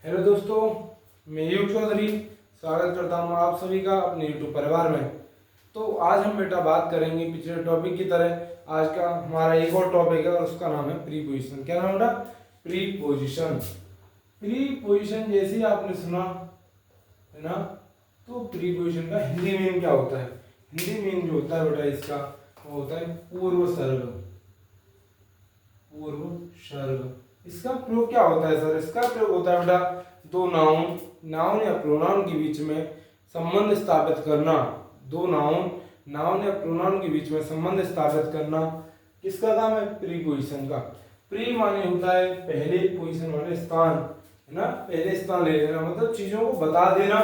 Hello दोस्तों, मैं योग चौधरी स्वागत करता हूँ आप सभी का अपने यूट्यूब परिवार में। तो आज हम बेटा बात करेंगे पिछले टॉपिक की तरह। आज का हमारा एक और टॉपिक है और उसका नाम है प्रीपोजिशन। क्या नाम बेटा? प्रीपोजिशन। प्रीपोजिशन जैसे ही आपने सुना है ना, तो प्रीपोजिशन का हिंदी मीनिंग क्या होता है? हिंदी मीनिंग जो होता है बेटा इसका वो होता है पूर्व सर्ग। पूर्व सर्ग। इसका प्रयोग क्या होता है सर? इसका प्रयोग होता है बेटा दो नाउन या प्रोनाउन के बीच में संबंध स्थापित करना। दो नाउन या प्रोनाउन के बीच में संबंध स्थापित करना किसका काम है? प्रीपोजिशन का। प्री माने होता है पहले, पोजीशन माने स्थान, है ना? पहले स्थान ले लेना, मतलब चीजों को बता देना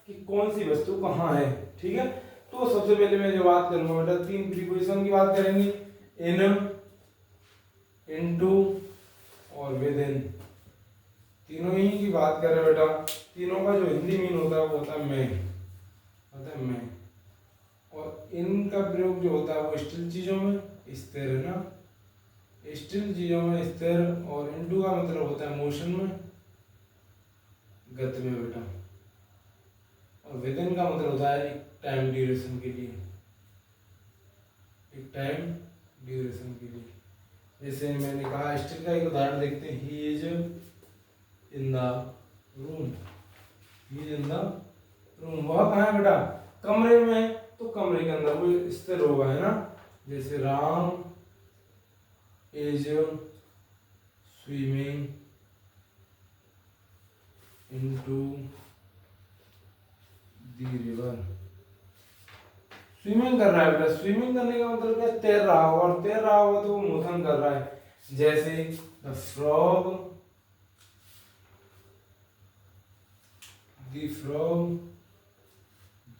कि कौन सी वस्तु कहाँ है। ठीक है, तो सबसे पहले मैं जो बात करूंगा बेटा, तीन प्रीपोजिशन की बात करेंगे। इन, इनटू और विद इन, तीनों ही की बात करें बेटा, तीनों का जो हिंदी मीन होता है वो होता है मैं, होता है मैं। और इन का प्रयोग जो होता है वो स्थिर चीजों में, स्थिर, है ना? स्थिर चीजों में स्थिर। और इनटू का मतलब होता है मोशन में, गति में बेटा। और विद इन का मतलब होता है एक टाइम ड्यूरेशन के लिए, एक टाइम ड्यूरेशन के लिए। जैसे मैंने कहा स्टिल का एक उदाहरण देखते हैं। He is in the room, he is in the room. वह कहाँ है बेटा? कमरे में है, तो कमरे के अंदर वो स्थिर होगा, है ना? जैसे Ram is swimming into the river. Swimming कर रहा है बेटा। स्विमिंग करने का मतलब क्या? तैर रहा होगा, और तैर रहा होगा तो वो मोशन कर रहा है। जैसे the frog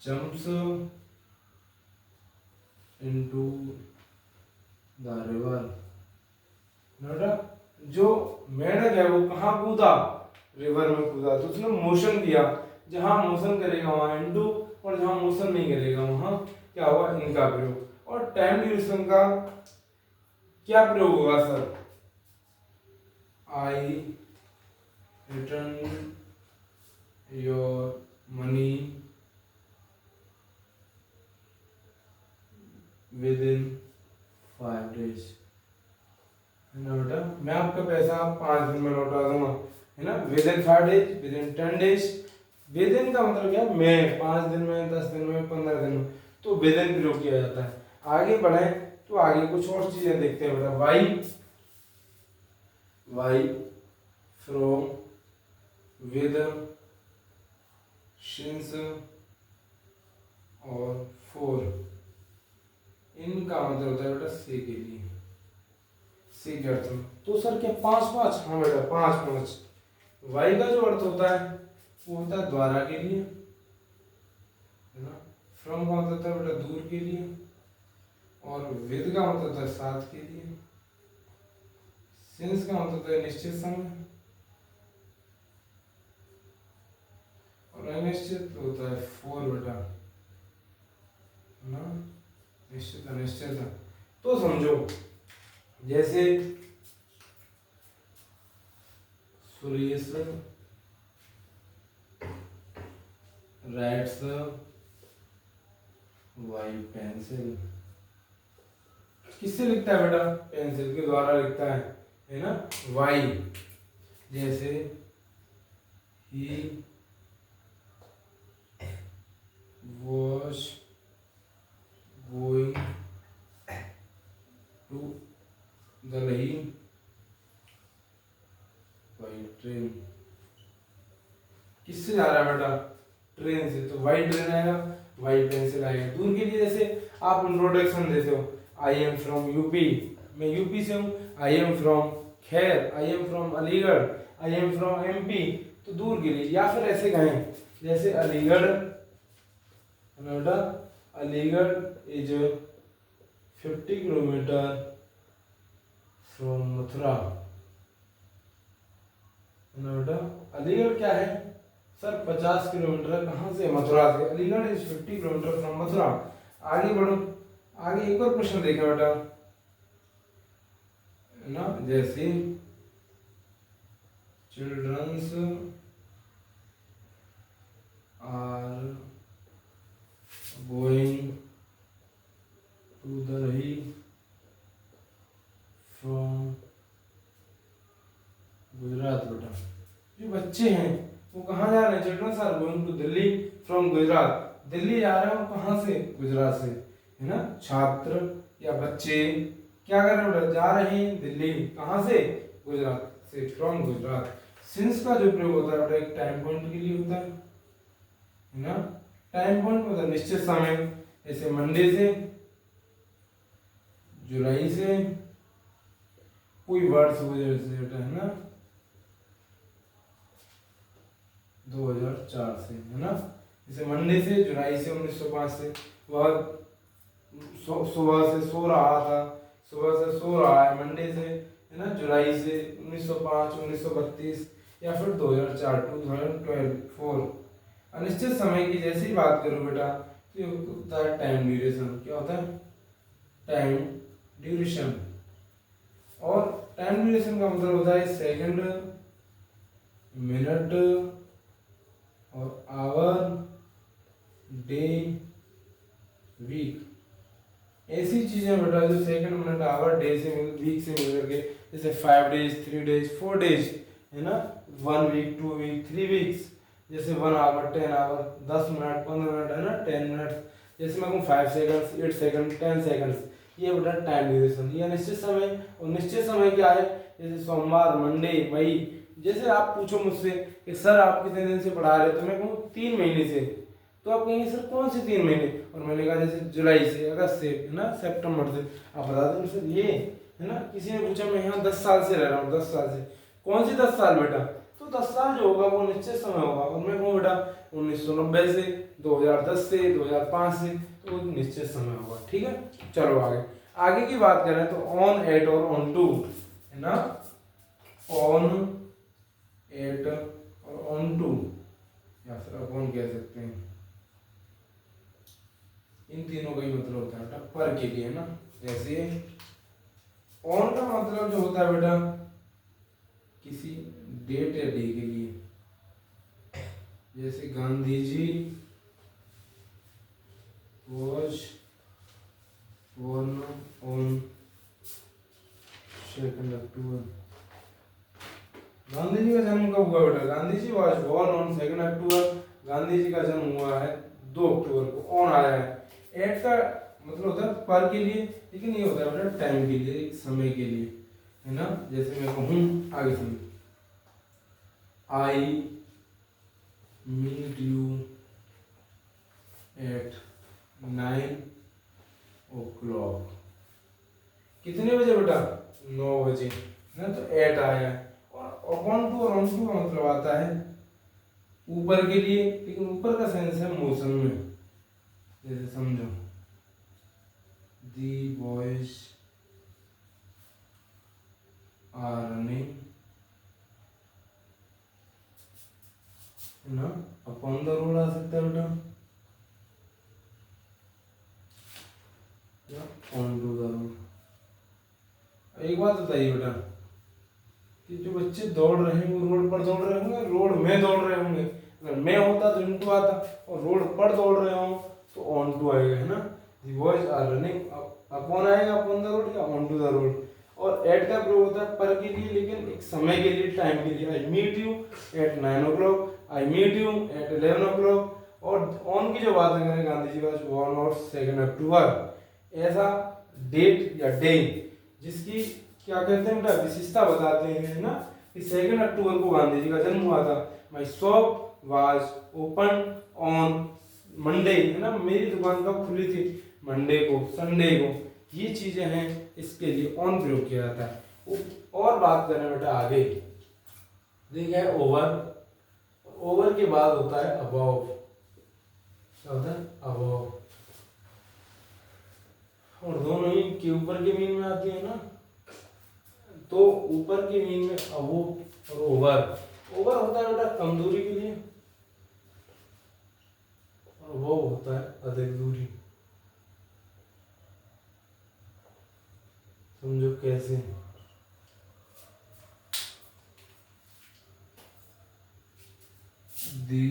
jumps into the river. बेटा जो मेंढक है वो कहाँ कूदा? रिवर में कूदा, तो उसने मोशन किया। जहां मोशन करेगा वहां इनटू, और जहां मोशन नहीं करेगा वहां क्या होगा? इनका प्रयोग। और टाइम ड्यूरेशन का क्या प्रयोग होगा sir? I return your money with in 5 days, है ना बेटा? मैं आपका पैसा 5 दिन में लौटा दूंगा, है ना? With in 5 days, with in 10 days। With in का मतलब क्या? मैं 5 दिन में, 10 दिन में, 15 दिन में, तो विद इन प्रयोग किया जाता है। आगे बढ़े तो आगे कुछ और चीजें देखते हैं बेटा। वाई फ्रॉम, विद, सिंस और फॉर। इनका मतलब होता है बेटा से के लिए, से के अर्थ में। तो सर क्या 5-5? हाँ बेटा 5-5। वाई का जो अर्थ होता है वो होता है द्वारा के लिए, है ना? फ्रॉम का मतलब होता है बेटा दूर के लिए, और विद का मतलब होता है साथ के लिए, सिंस का मतलब होता है निश्चित समय, और अनिश्चित होता है फॉर बेटा, है ना? निश्चित अनिश्चित। तो समझो जैसे सुरेश राइट्स वाई पेंसिल। किससे लिखता है बेटा? पेंसिल के द्वारा लिखता है ना? वाई। जैसे ही was going to Delhi by train। किससे जा रहा है बेटा? ट्रेन से, तो वाई ट्रेन आएगा, वाई पेंसिल आएगा। दूर के लिए जैसे आप इंट्रोडक्शन देते हो, आई एम फ्रॉम यूपी, मैं यूपी से हूँ। आई एम फ्रॉम खैर, I am from Aligarh, I am from MP, तो दूर के लिए। या फिर ऐसे कहें जैसे अलीगढ़, बेटा Aligarh is 50 kilometre from Mathura, है ना बेटा? अलीगढ़ क्या है सर? 50 किलोमीटर। कहाँ से? मथुरा से। Aligarh is 50 kilometre from Mathura. आगे बढ़ो, आगे एक और प्रश्न देखा बेटा, है ना? जैसे चिल्ड्रंस गुजरात बेटा। जो बच्चे हैं वो कहाँ जा रहे हैं? Childrens are going to Delhi from Gujarat. Delhi जा रहे हैं वो कहाँ से? गुजरात से, है ना। छात्र या बच्चे क्या कर रहे हैं बेटा? जा रहे हैं दिल्ली। कहाँ से? गुजरात से, फ्रॉम गुजरात। सिंस का जो प्रयोग होता है बेटा एक टाइम पॉइंट के लिए होता है ना। टाइम पॉइंट मतलब निश्चित समय, जैसे मंडे से, जुलाई से, कोई वर्ष वजह से बेटा, है ना, 2004 से, है ना। जैसे मंडे से, जुलाई से, 1905 से। वह सुबह से सो रहा था, सुबह से सो रहा है मंडे से, है ना। जुलाई से 1905, 1932 या फिर 2004, 2012, अनिश्चित समय की जैसे ही बात करूं बेटा तो ये होता है टाइम ड्यूरेशन। क्या होता है? Time duration. और टाइम ड्यूरेशन का मतलब होता है सेकंड, मिनट और आवर, डे, वीक। ऐसी चीजें बेटा जो सेकंड, मिनट, आवर, डे से वीक से मिल करके, जैसे 5 डेज, 3 डेज, 4 डेज, है ना। 1 वीक, 2 वीक, 3 वीक्स। जैसे 1 आवर, 10 आवर, 10 मिनट, 15 मिनट, है ना, 10 मिनट। जैसे मैं कहूँ 5 सेकंड्स, 8 सेकंड, 10 सेकंड्स, ये बेटा टाइम ड्यूरेशन। ये निश्चित समय। और निश्चित समय क्या है? जैसे सोमवार, मंडे, मई। जैसे आप पूछो मुझसे कि सर आप कितने दिन से पढ़ा रहे हो, तो मैं कहूँ 3 महीने से। तो आप कहेंगे सर कौन से 3 महीने? और मैंने कहा जैसे जुलाई से, अगस्त से, है ना, सितंबर से। आप बता देंगे सर ये, है ना। किसी ने पूछा मैं यहाँ 10 साल से रह रहा हूँ, 10 साल से। कौन सी 10 साल बेटा? तो 10 साल जो होगा वो निश्चित समय होगा। और मैं कहूँ बेटा 1990 से, 2010 से, 2005 से, तो वो निश्चित समय होगा। ठीक है, चलो आगे। आगे की बात करें तो ऑन, एट और ऑन टू, है ना। ऑन, एट और ऑन टू, या फिर अपॉन कह सकते हैं। इन तीनों का ही मतलब होता है बेटा पर के लिए, है ना। जैसे ऑन का मतलब जो होता है बेटा किसी डेट या डे के लिए। जैसे Gandhi ji was born on 2 अक्टूबर। गांधी जी का जन्म कब हुआ बेटा? Gandhi ji was born on 2 अक्टूबर। गांधी जी का जन्म हुआ है 2 अक्टूबर को। ऑन आया है। एट का मतलब होता है पर के लिए, लेकिन ये होता है बेटा टाइम के लिए, एक समय के लिए, है ना। जैसे मैं कहूँ आगे सुन, I meet you at 9 o'clock। कितने बजे बेटा? 9 बजे, है ना। तो एट आया है। और अपॉन टू और ऑन टू का मतलब आता है ऊपर के लिए, लेकिन ऊपर का सेंस है मोशन में। जैसे समझो, दी बॉयज आर रनिंग, है ना। अपॉन द रोड आ सकता है बेटा, ऑन टू द रोड। एक बात बताइए बेटा कि जो बच्चे दौड़ रहे हैं वो रोड पर दौड़ रहे होंगे, रोड में दौड़ रहे होंगे? अगर मैं होता तो इनटू आता, और रोड पर दौड़ रहे हो तो ऑन टू आएगा, है ना। दी बॉयज आर रनिंग, अपॉन आएगा, अपॉन द रोड या ऑन टू द रोड। और एट का प्रयोग होता है पर के लिए, लेकिन एक समय के लिए, टाइम के लिए। I meet you at 9 o'clock, I meet you at 11 o'clock। और ऑन की जो बात करें, गांधी जी का born on 2 अक्टूबर, ऐसा डेट या डे जिसकी क्या कहते हैं बेटा विशेषता बताते हैं, ना। कि 2 अक्टूबर को गांधी जी का जन्म हुआ था। My shop was open on Monday, है ना। मेरी दुकान कब खुली थी? मंडे को, संडे को। ये चीजें हैं, इसके लिए ऑन प्रयोग किया जाता है। और बात करें बेटा आगे, देखिए ओवर, ओवर के बाद होता है अबव। क्या होता है? अबव। और दोनों ही के ऊपर के मीन में आती है ना। तो ऊपर के मीन में अबो और ओवर। ओवर होता है बेटा कम दूरी के लिए, और वो होता है अधिक दूरी। समझो कैसे? The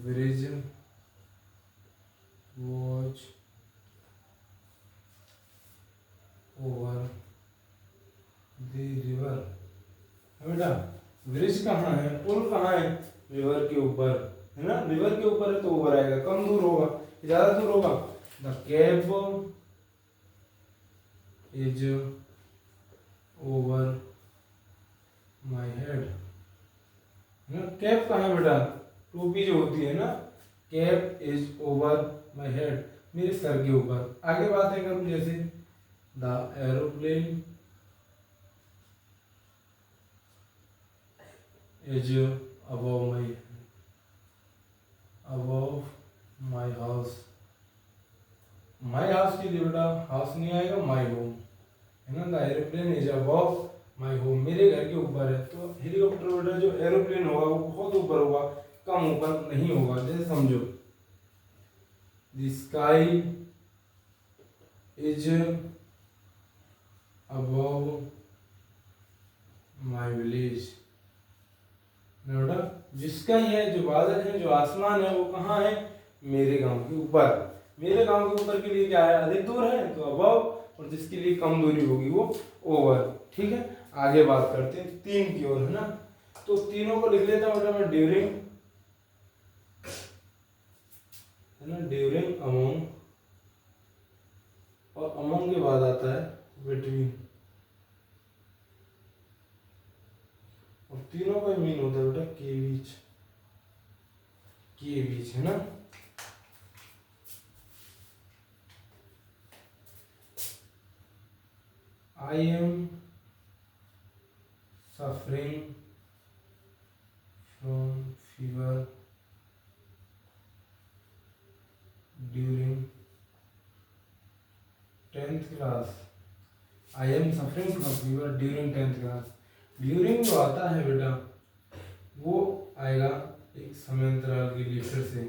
bridge watch over the river बेटा, ब्रिज कहाँ है, पुल कहाँ है, रिवर के ऊपर है ना, रिवर के ऊपर है तो ओवर आएगा, कम दूर होगा, ज्यादा दूर होगा। The cab is over my head, है ना। कैप कहाँ है बेटा, टोपी जो होती है ना, cap is over my head, मेरे सर के ऊपर। आगे बातें करूँ जैसे the aeroplane is above my house, my house के लिए बेटा हाउस नहीं आएगा, माई होम है ना। The aeroplane is above my home, मेरे घर के ऊपर है। तो हेलीकॉप्टर बेटा जो एरोप्लेन होगा वो बहुत ऊपर होगा, कम ऊपर नहीं होगा। जैसे समझो the sky is above my village, बेटा जिसका ये जो बादल है, जो आसमान है, वो कहाँ है, मेरे गांव के ऊपर। मेरे गांव के ऊपर के लिए क्या है, अधिक दूर है तो अबव, और जिसके लिए कम दूरी होगी वो ओवर। ठीक है, आगे बात करते हैं तीन की ओर, है ना। तो तीनों को लिख लेता हूँ बेटा मैं, ड्यूरिंग है ना, ड्यूरिंग, अमोंग, और अमोंग के बाद आता है बिटवीन, और तीनों का मीन होता है बेटा के बीच, के बीच है ना। I am suffering from fever during 10th class, I am suffering from fever during 10th class. During जो आता है बेटा वो आएगा एक समयांतराल के लिए फिर से,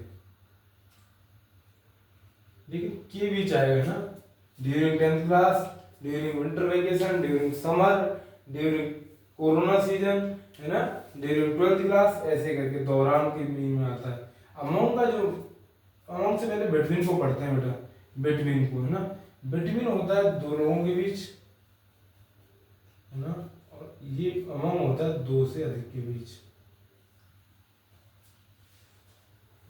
लेकिन के बीच आएगा ना। During 10th class, during winter vacation, during summer, during corona season, है ना, ड्यूरिंग 12th क्लास, ऐसे करके दौरान के मीन में आता है। अमोंग का जो, अमोंग से पहले बिटवीन को पढ़ते हैं बेटा, बिटवीन को, है ना। बिटवीन होता है दो लोगों के बीच, है ना, और ये अमोंग होता है दो से अधिक के बीच,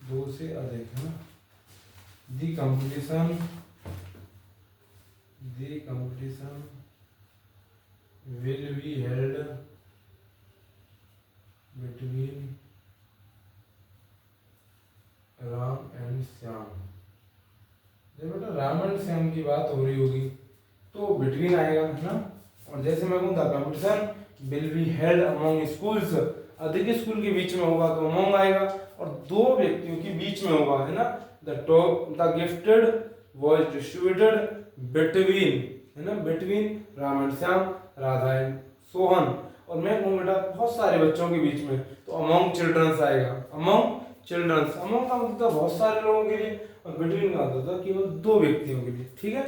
दो से अधिक, है ना। The competition will be held between Ram and Shyam. जब बेटा राम एंड श्याम की बात हो रही होगी तो बिटवीन आएगा, है ना। और जैसे मैं कहूँ the competition will be held among schools, अधिक स्कूल के बीच में होगा तो अमोंग आएगा, और दो व्यक्तियों के बीच में होगा, है ना। The gifted was distributed between, है ना, between Ram and Shyam, Radha and Sohan. और मैं कहूँ बेटा बहुत सारे बच्चों के बीच में तो अमोंग चिल्ड्रंस आएगा, अमोंग चिल्ड्रंस। अमोंग का मतलब बहुत सारे लोगों के लिए, और बिटवीन का होता था केवल दो व्यक्तियों के लिए। ठीक है,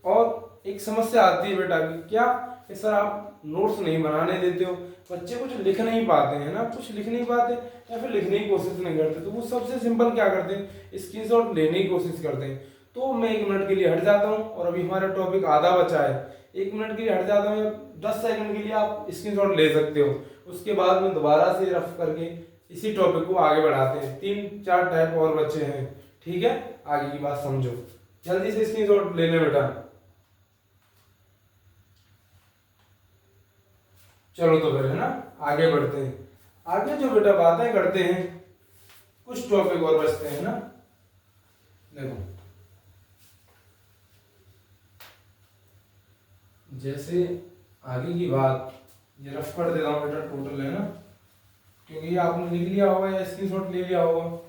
और एक समस्या आती है बेटा कि क्या कि सर आप नोट्स नहीं बनाने देते हो, बच्चे कुछ लिख नहीं पाते हैं ना, कुछ लिख नहीं पाते या फिर लिखने की कोशिश नहीं करते, तो वो सबसे सिंपल क्या करते हैं, स्क्रीनशॉट लेने की कोशिश करते हैं। तो मैं 1 मिनट के लिए हट जाता हूँ, और अभी हमारा टॉपिक आधा बचा है, 1 मिनट के लिए हट जाता हूँ, या 10 सेकंड के लिए आप स्क्रीनशॉट ले सकते हो। उसके बाद में दोबारा से रफ करके इसी टॉपिक को आगे बढ़ाते हैं। 3-4 टाइप और बचे हैं। ठीक है, आगे की बात समझो, जल्दी से स्क्रीनशॉट ले ले बेटा। चलो तो फिर, है ना, आगे बढ़ते हैं। आगे जो बेटा बातें करते हैं, कुछ टॉपिक और बचते हैं ना। देखो जैसे आगे की बात, ये रफ कर देता हूँ बेटा टोटल, है ना, क्योंकि ये आपने लिख लिया होगा या स्क्रीनशॉट ले लिया होगा,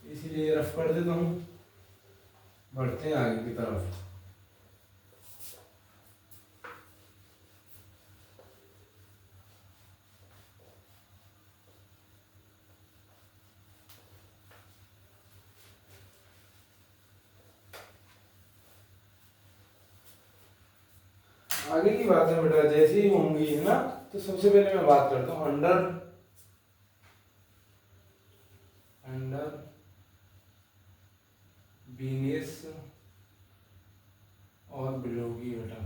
इसीलिए रफ कर देता हूँ। बढ़ते हैं आगे की तरफ। आगे की बातें बेटा जैसे ही होंगी, है ना, तो सबसे पहले मैं बात करता हूँ अंडर, अंडर, बीनेस और बिलो की बेटा।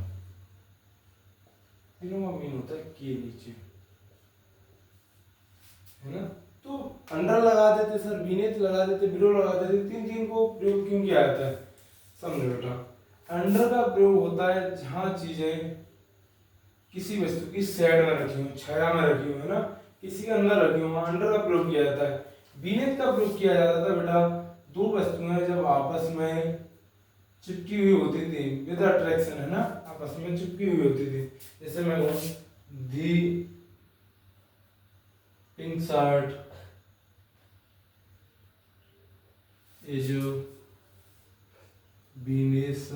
तीनों का मीन होता है के नीचे, है ना। तो अंडर लगा देते सर, बीनेथ लगा देते, बिलो लगा देते, तीन तीन को प्रयोग क्यों किया जाता है? समझो बेटा, अंडर का प्रयोग होता है जहां चीजें किसी वस्तु की साइड में रखी हो, छाया में रखी हो, है ना, किसी के अंदर रखी हो, वहां अंडर का प्रयोग किया जाता है। बीनेथ का प्रयोग किया जाता था बेटा दो वस्तुएं जब आपस में चिपकी हुई होती थी विद अट्रैक्शन, है ना, आपस में चिपकी हुई होती थी। जैसे मैं कहूं the pink shirt is beneath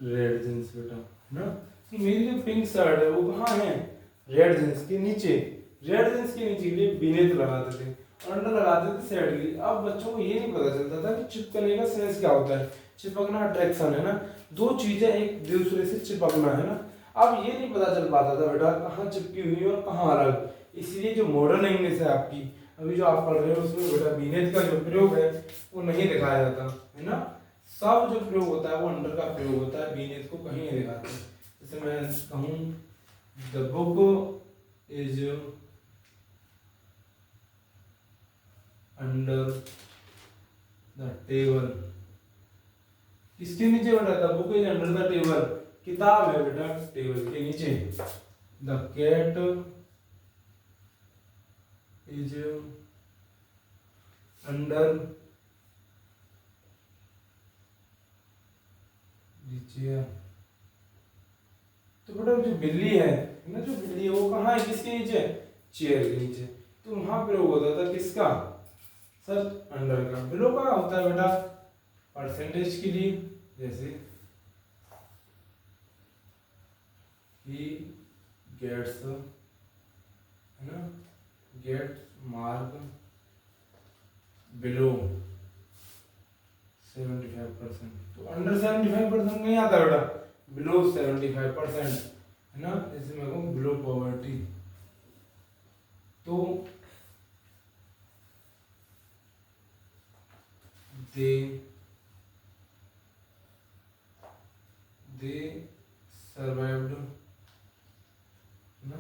red jeans बेटा, है ना। कि मेरी जो पिंक शर्ट है वो कहाँ है? रेड जींस के नीचे। रेड जींस के नीचे के लिए बीनेथ लगाते थे और अंडर लगाते थे साइड के लिए। अब बच्चों को ये नहीं पता चलता था कि चिपकने का सेंस क्या होता है। चिपकना अट्रैक्शन, है ना, दो चीजें एक दूसरे से चिपकना, है ना। अब ये नहीं पता चल पाता था बेटा कहाँ चिपकी हुई और कहाँ अलग। इसलिए जो मॉडर्न इंग्लिश है आपकी, अभी जो आप पढ़ रहे हो उसमें बेटा बीनेथ का जो प्रयोग है वो नहीं दिखाया जाता, है ना। सब जो प्रयोग होता है वो अंडर का प्रयोग होता है, बीनेथ को कहीं नहीं दिखाते। जैसे मैं कहूँ the book is under the table, किसके नीचे बेटा? The book is under the table, किताब है बेटा टेबल के नीचे। The cat is under the chair. तो बेटा जो बिल्ली है ना, जो बिल्ली है वो कहाँ है? किसके नीचे? चेयर के नीचे। तो वहां प्रयोग होता था किसका? सर अंडर का। बिलो का होता है बेटा परसेंटेज के लिए, जैसे ही गेट्स, है ना, गेट्स मार्क बिलो 75%। तो अंडर 75% नहीं आता बेटा, बिलो 75%, है ना। जैसे मैं कहूँ बिलो पॉवर्टी, तो they survived ना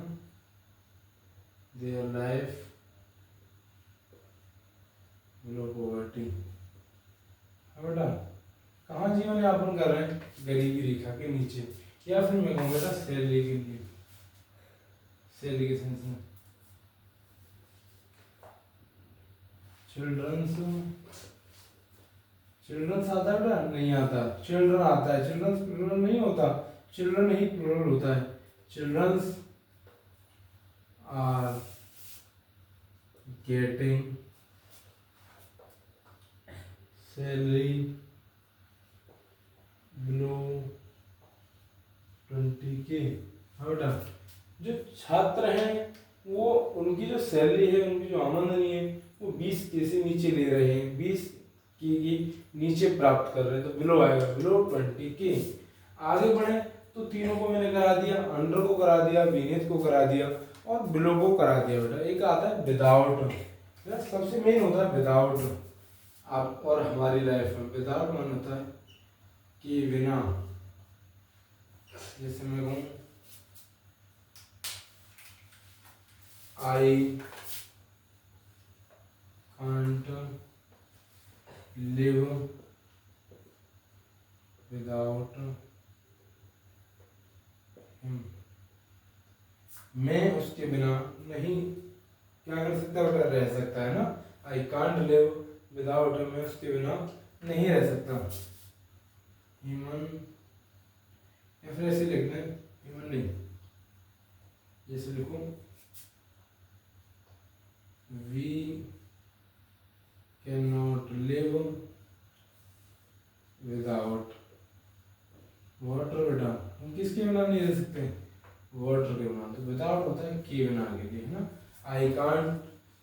their life below poverty। बेटा कहाँ जीवन यापन कर रहे हैं? गरीबी रेखा के नीचे। या फिर मैं कहूँ बेटा सैलरी के लिए, सैलरी के सेंस में। चिल्ड्रंस, चिल्ड्रंस आता है बेटा? नहीं आता। चिल्ड्रन आता है, चिल्ड्रंस प्लूरल नहीं होता, चिल्ड्रन ही प्लूरल होता है। Childrens are getting salary below 20K। हाँ बेटा, जो छात्र हैं वो उनकी जो सैलरी है, उनकी जो आमदनी है वो 20K से नीचे ले रहे हैं, 20K की नीचे प्राप्त कर रहे हैं, तो बिलो आएगा, बिलो 20K। आगे बढ़े तो तीनों को मैंने करा दिया, अंडर को करा दिया, बीनेथ को करा दिया और बिलो को करा दिया बेटा। एक आता है विदाउट, सबसे मेन होता है विदाउट। आप और हमारी लाइफ में विदाउट मान होता है कि बिना। जैसे मैं कहूँ आई कांट लिव विदाउट हिम, मैं उसके बिना नहीं क्या कर सकता बेटा? रह सकता, है ना। I can't live without him, मैं उसके बिना नहीं रह सकता। ह्यूमन, या फिर ऐसे लिखना है ह्यूमन नहीं, जैसे लिखूं we can not live without water बेटा, हम किसके बिना नहीं रह सकते? वाटर के बिना। तो विदाउट होता है के बिना के लिए, है ना। I can't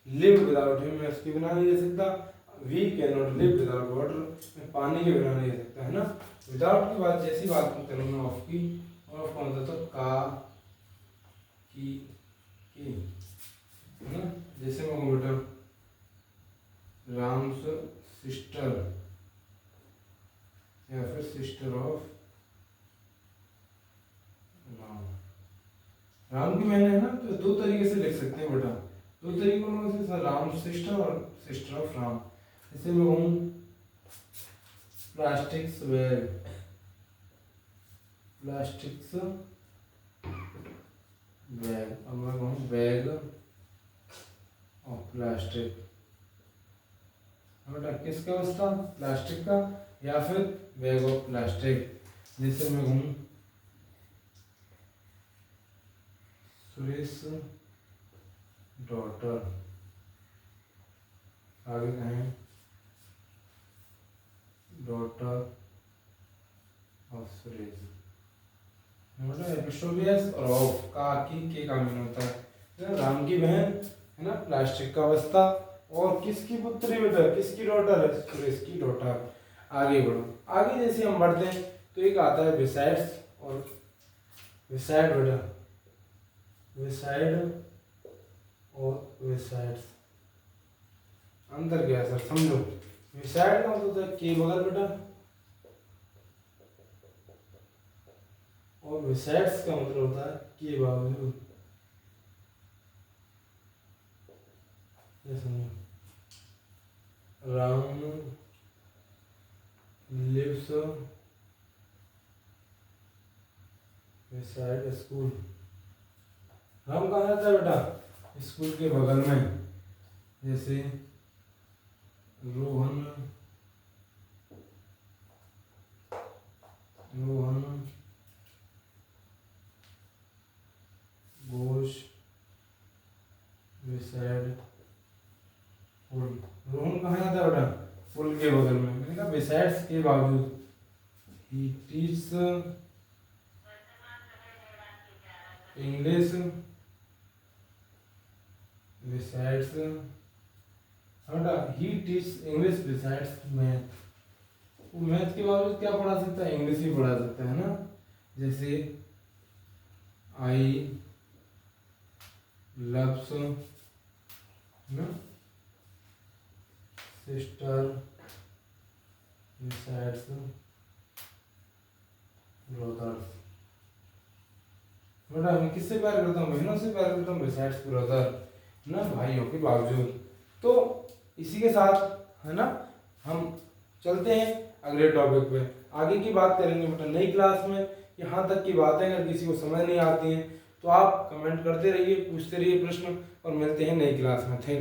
live without him, मैं उसके बिना नहीं रह सकता। We can not live without water, मैं पानी के बिना नहीं रह सकता, है ना। विदाउट की बात जैसी बात करूँगा ऑफ की, ऑफ कौन सा? तो का की, है ना। जैसे मैं कहूँ बेटा राम्स सिस्टर, या फिर सिस्टर ऑफ राम की बहन है ना, तो दो तरीके से लिख सकते हैं बेटा। दो तरीकों में से सर, राम सिस्टर और सिस्टर ऑफ राम। जैसे मैं कहूँ प्लास्टिक्स बैग, प्लास्टिक्स बैग, अब मैं कहूँ बैग ऑफ प्लास्टिक। बेटा किसका बसता, प्लास्टिक का या फिर बैग ऑफ प्लास्टिक। जैसे मैं कहूँ सुरेश डॉटर, आगे कहें डॉटर ऑफ सुरेश। मतलब एपिस्टोलियस और ऑफ का की का मीन होता है राम की बहन है ना, प्लास्टिक का बस्ता, और किसकी पुत्री बेटा, किसकी डॉटर है, सुरेश की डॉटर। आगे बढ़ो, आगे जैसे हम बढ़ते हैं तो एक आता है बिसाइड्स और बिसाइड बेटा, बिसाइड और बिसाइड्स। अंतर क्या है सर, समझो। बिसाइड का मतलब होता है के बगल बेटा, और बिसाइड्स का मतलब होता है के बावजूद। Ram lives beside school. Ram कहाँ रहता है बेटा, स्कूल के बगल में। जैसे Rohan goes beside pool. Rohan कहाँ रहता है बेटा, पुल के बगल में। मैंने कहा बिसाइड्स के बावजूद। ही टीच इंग्लिश बिसाइड्स, बेटा ही टीच इंग्लिश बिसाइड्स मैथ। वो मैथ के बावजूद क्या पढ़ा सकता है, इंग्लिश ही पढ़ा सकता है ना। जैसे आई लव्स ना सिस्टर बिसाइड्स ब्रदर्स। बेटा मैं किससे प्यार करता हूँ, बहनों से प्यार करता हूँ, बिसाइड्स ब्रदर ना, भाइयों के बावजूद। तो इसी के साथ है ना हम चलते हैं अगले टॉपिक पे, आगे की बात करेंगे बेटा नई क्लास में। यहाँ तक की बातें अगर किसी को समझ नहीं आती हैं तो आप कमेंट करते रहिए, पूछते रहिए प्रश्न, और मिलते हैं नई क्लास में। Thank you.